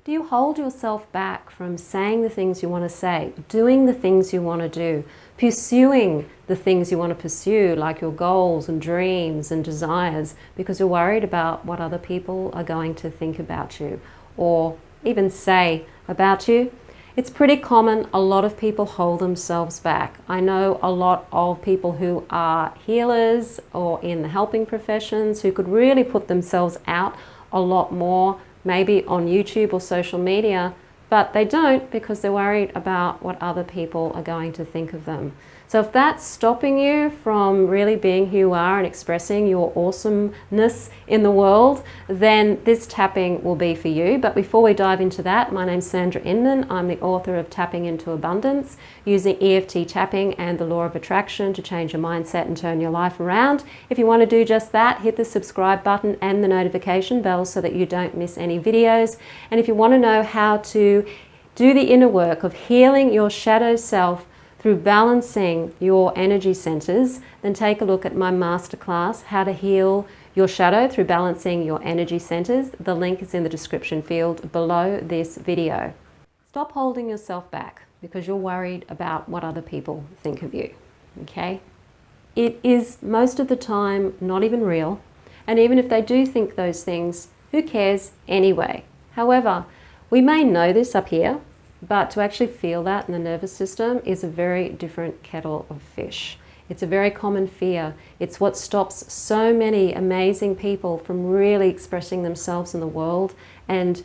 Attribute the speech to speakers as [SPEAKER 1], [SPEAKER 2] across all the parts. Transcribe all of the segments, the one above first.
[SPEAKER 1] Do you hold yourself back from saying the things you want to say, doing the things you want to do, pursuing the things you want to pursue, like your goals and dreams and desires, because you're worried about what other people are going to think about you or even say about you? It's pretty common. A lot of people hold themselves back. I know a lot of people who are healers or in the helping professions who could really put themselves out a lot more, maybe on YouTube or social media, but they don't because they're worried about what other people are going to think of them. So if that's stopping you from really being who you are and expressing your awesomeness in the world, then this tapping will be for you. But before we dive into that, my name's Sandra Inman. I'm the author of Tapping into Abundance, using EFT tapping and the law of attraction to change your mindset and turn your life around. If you want to do just that, hit the subscribe button and the notification bell so that you don't miss any videos. And if you want to know how to do the inner work of healing your shadow self through balancing your energy centers, then take a look at my masterclass, How to Heal Your Shadow Through Balancing Your Energy Centers. The link is in the description field below this video. Stop holding yourself back because you're worried about what other people think of you, okay? It is most of the time not even real, and even if they do think those things, who cares anyway? However, we may know this up here, but to actually feel that in the nervous system is a very different kettle of fish. It's a very common fear. It's what stops so many amazing people from really expressing themselves in the world and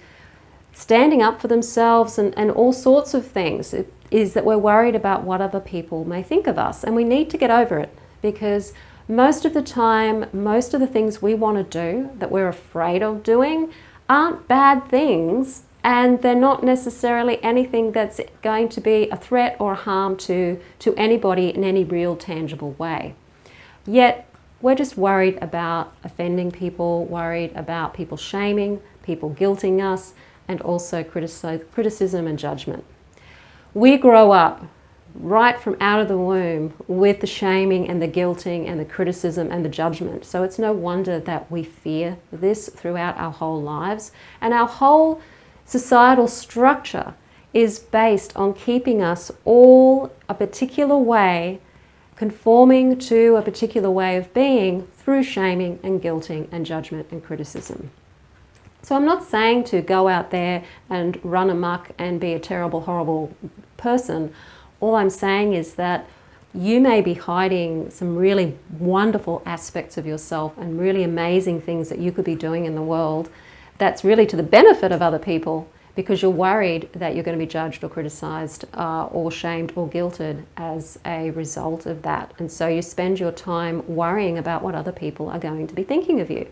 [SPEAKER 1] standing up for themselves and all sorts of things. It is that we're worried about what other people may think of us, and we need to get over it, because most of the time, most of the things we want to do that we're afraid of doing aren't bad things, and they're not necessarily anything that's going to be a threat or a harm to anybody in any real tangible way. Yet we're just worried about offending people, worried about people shaming, people guilting us, and also criticism and judgment. We grow up right from out of the womb with the shaming and the guilting and the criticism and the judgment. So it's no wonder that we fear this throughout our whole lives, and our whole societal structure is based on keeping us all a particular way, conforming to a particular way of being through shaming and guilting and judgment and criticism. So I'm not saying to go out there and run amok and be a terrible, horrible person. All I'm saying is that you may be hiding some really wonderful aspects of yourself and really amazing things that you could be doing in the world that's really to the benefit of other people, because you're worried that you're going to be judged or criticized or shamed or guilted as a result of that. And so you spend your time worrying about what other people are going to be thinking of you.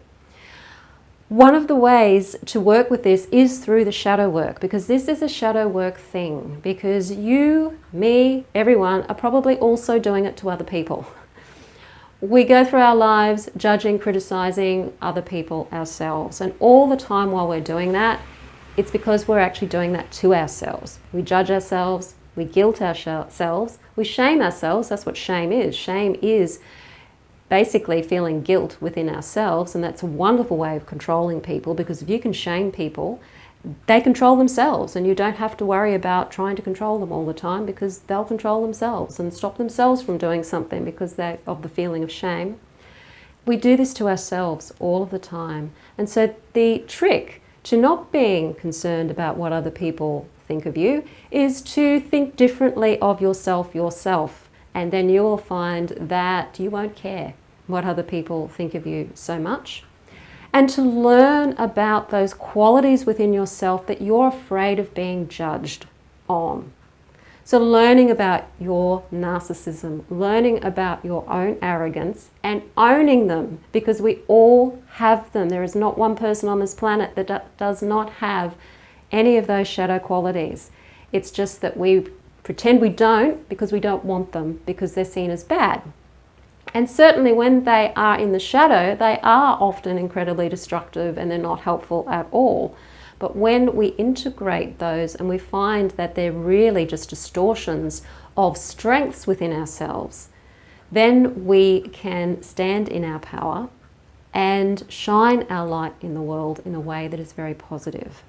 [SPEAKER 1] One of the ways to work with this is through the shadow work, because this is a shadow work thing, because you, me, everyone are probably also doing it to other people. We go through our lives judging, criticizing other people ourselves, and all the time while we're doing that, it's because we're actually doing that to ourselves. We judge ourselves, we guilt ourselves, we shame ourselves. That's what shame is. Shame is basically feeling guilt within ourselves, and that's a wonderful way of controlling people, because if you can shame people, they control themselves, and you don't have to worry about trying to control them all the time, because they'll control themselves and stop themselves from doing something because of the feeling of shame. We do this to ourselves all of the time. And so the trick to not being concerned about what other people think of you is to think differently of yourself, and then you will find that you won't care what other people think of you so much. And to learn about those qualities within yourself that you're afraid of being judged on. So learning about your narcissism, learning about your own arrogance and owning them, because we all have them. There is not one person on this planet that does not have any of those shadow qualities. It's just that we pretend we don't because we don't want them, because they're seen as bad. And certainly when they are in the shadow, they are often incredibly destructive and they're not helpful at all. But when we integrate those and we find that they're really just distortions of strengths within ourselves, then we can stand in our power and shine our light in the world in a way that is very positive.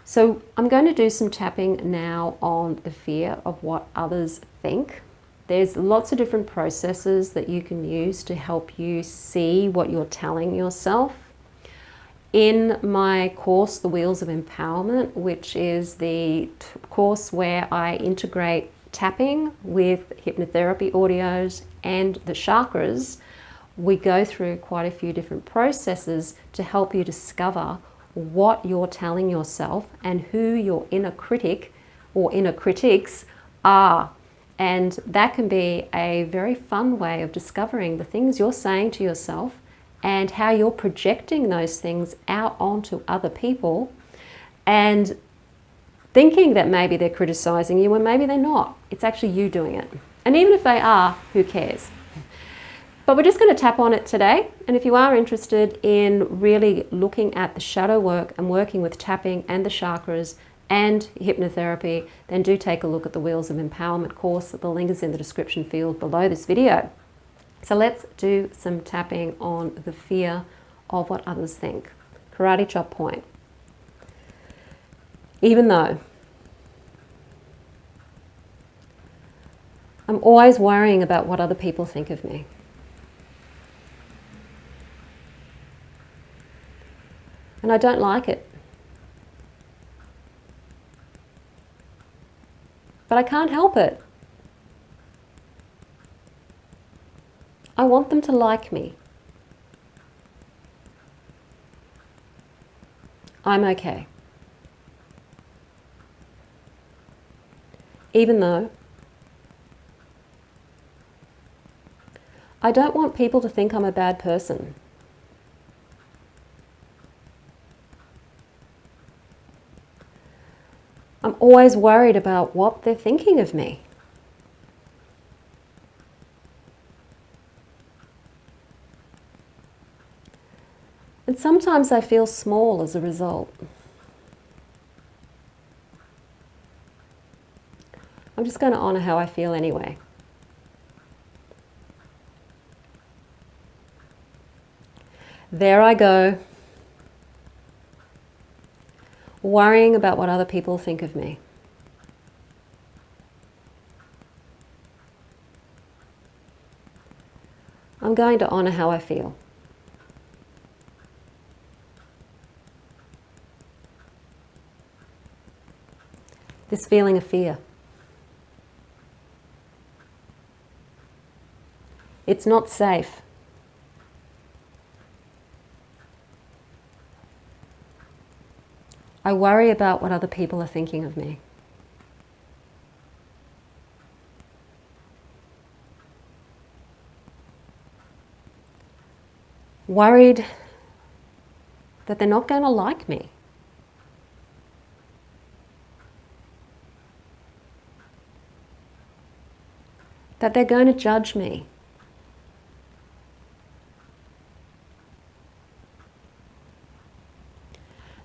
[SPEAKER 1] So I'm going to do some tapping now on the fear of what others think. There's lots of different processes that you can use to help you see what you're telling yourself. In my course, The Wheels of Empowerment, which is the course where I integrate tapping with hypnotherapy audios and the chakras, we go through quite a few different processes to help you discover what you're telling yourself and who your inner critic or inner critics are. And that can be a very fun way of discovering the things you're saying to yourself and how you're projecting those things out onto other people and thinking that maybe they're criticizing you when maybe they're not. It's actually you doing it. And even if they are, who cares? But we're just going to tap on it today. And if you are interested in really looking at the shadow work and working with tapping and the chakras and hypnotherapy, then do take a look at the Wheels of Empowerment course. The link is in the description field below this video. So let's do some tapping on the fear of what others think. Karate chop point. Even though I'm always worrying about what other people think of me. And I don't like it. But I can't help it. I want them to like me. I'm okay. Even though I don't want people to think I'm a bad person. I'm always worried about what they're thinking of me. And sometimes I feel small as a result. I'm just going to honor how I feel anyway. There I go, worrying about what other people think of me. I'm going to honor how I feel. This feeling of fear. It's not safe. I worry about what other people are thinking of me. Worried that they're not going to like me. That they're going to judge me.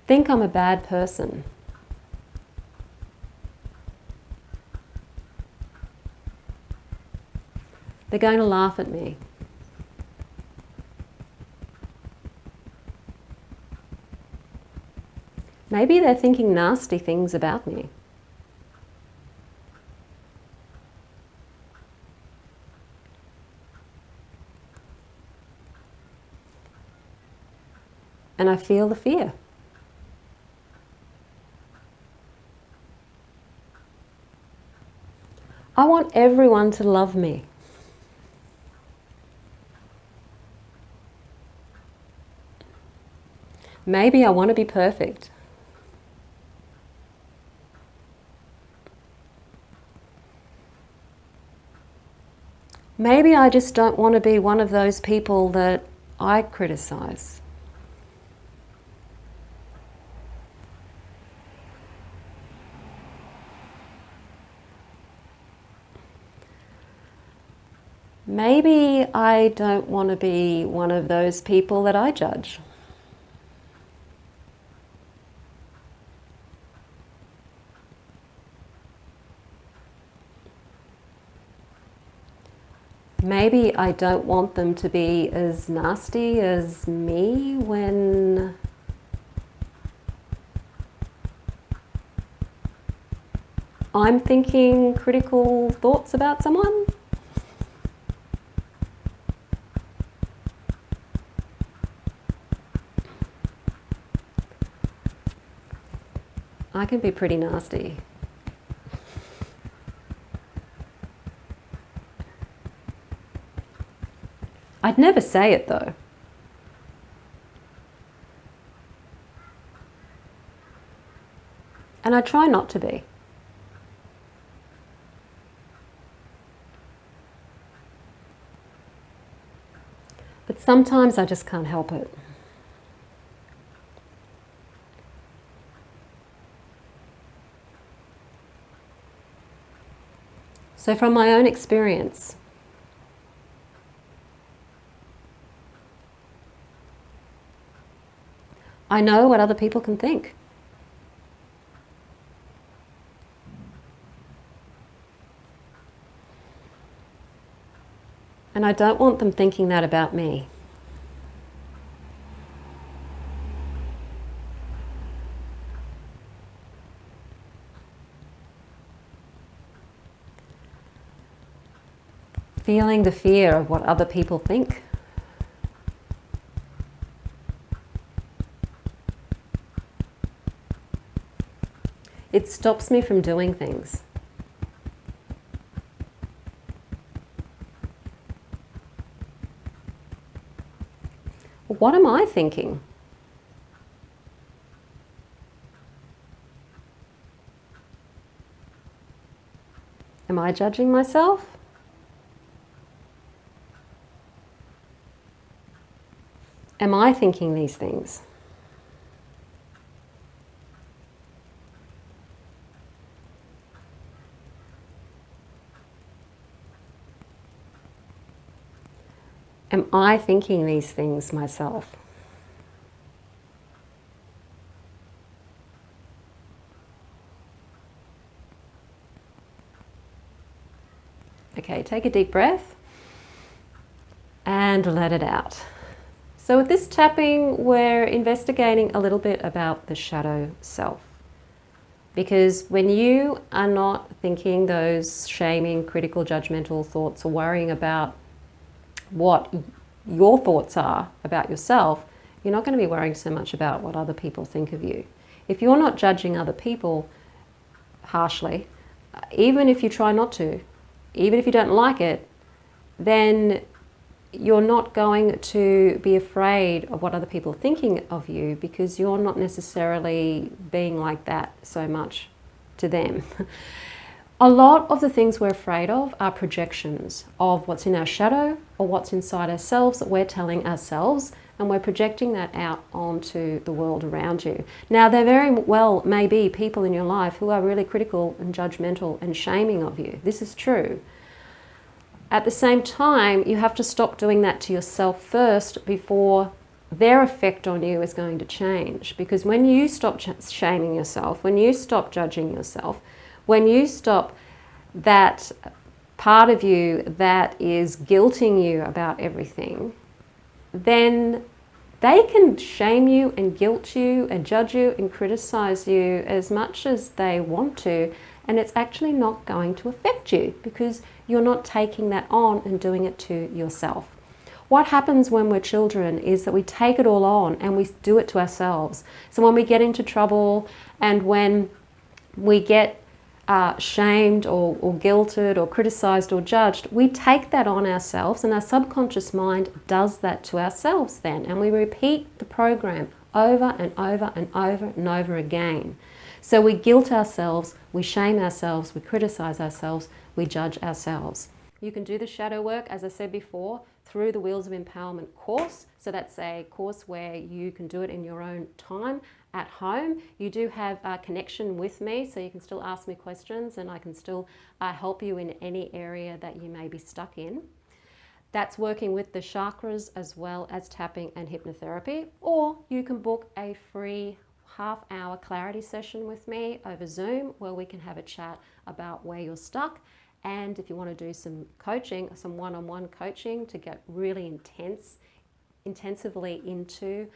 [SPEAKER 1] Think I'm a bad person. They're going to laugh at me. Maybe they're thinking nasty things about me. And I feel the fear. I want everyone to love me. Maybe I want to be perfect. Maybe I just don't want to be one of those people that I criticize. Maybe I don't want to be one of those people that I judge. Maybe I don't want them to be as nasty as me when I'm thinking critical thoughts about someone. I can be pretty nasty. I'd never say it though. And I try not to be. But sometimes I just can't help it. So from my own experience, I know what other people can think. And I don't want them thinking that about me. Feeling the fear of what other people think. It stops me from doing things. What am I thinking? Am I judging myself? Am I thinking these things? Am I thinking these things myself? Okay, take a deep breath and let it out. So with this tapping, we're investigating a little bit about the shadow self. Because when you are not thinking those shaming, critical, judgmental thoughts or worrying about what your thoughts are about yourself, you're not going to be worrying so much about what other people think of you. If you're not judging other people harshly, even if you try not to, even if you don't like it, then you're not going to be afraid of what other people are thinking of you because you're not necessarily being like that so much to them. A lot of the things we're afraid of are projections of what's in our shadow or what's inside ourselves that we're telling ourselves, and we're projecting that out onto the world around you. Now, there very well may be people in your life who are really critical and judgmental and shaming of you. This is true. At the same time, you have to stop doing that to yourself first before their effect on you is going to change. Because when you stop shaming yourself, when you stop judging yourself, when you stop that part of you that is guilting you about everything, then they can shame you and guilt you and judge you and criticize you as much as they want to, and it's actually not going to affect you because you're not taking that on and doing it to yourself. What happens when we're children is that we take it all on and we do it to ourselves. So when we get into trouble and when we get shamed or guilted or criticized or judged, we take that on ourselves, and our subconscious mind does that to ourselves then, and we repeat the program over and over and over and over again. So we guilt ourselves, we shame ourselves, we criticize ourselves, we judge ourselves. You can do the shadow work, as I said before, through the Wheels of Empowerment course. So that's a course where you can do it in your own time at home. You do have a connection with me, so you can still ask me questions and I can still help you in any area that you may be stuck in. That's working with the chakras as well as tapping and hypnotherapy. Or you can book a free half-hour clarity session with me over Zoom where we can have a chat about where you're stuck. And if you want to do some coaching, some one-on-one coaching to get really intensively into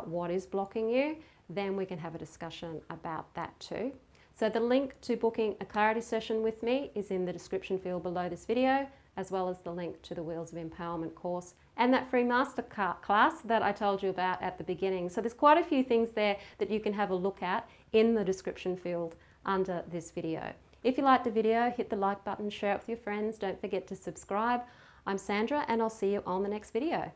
[SPEAKER 1] what is blocking you, then we can have a discussion about that too. So the link to booking a clarity session with me is in the description field below this video, as well as the link to the Wheels of Empowerment course and that free master class that I told you about at the beginning. So there's quite a few things there that you can have a look at in the description field under this video. If you liked the video, hit the like button, share it with your friends. Don't forget to subscribe. I'm Sandra, and I'll see you on the next video.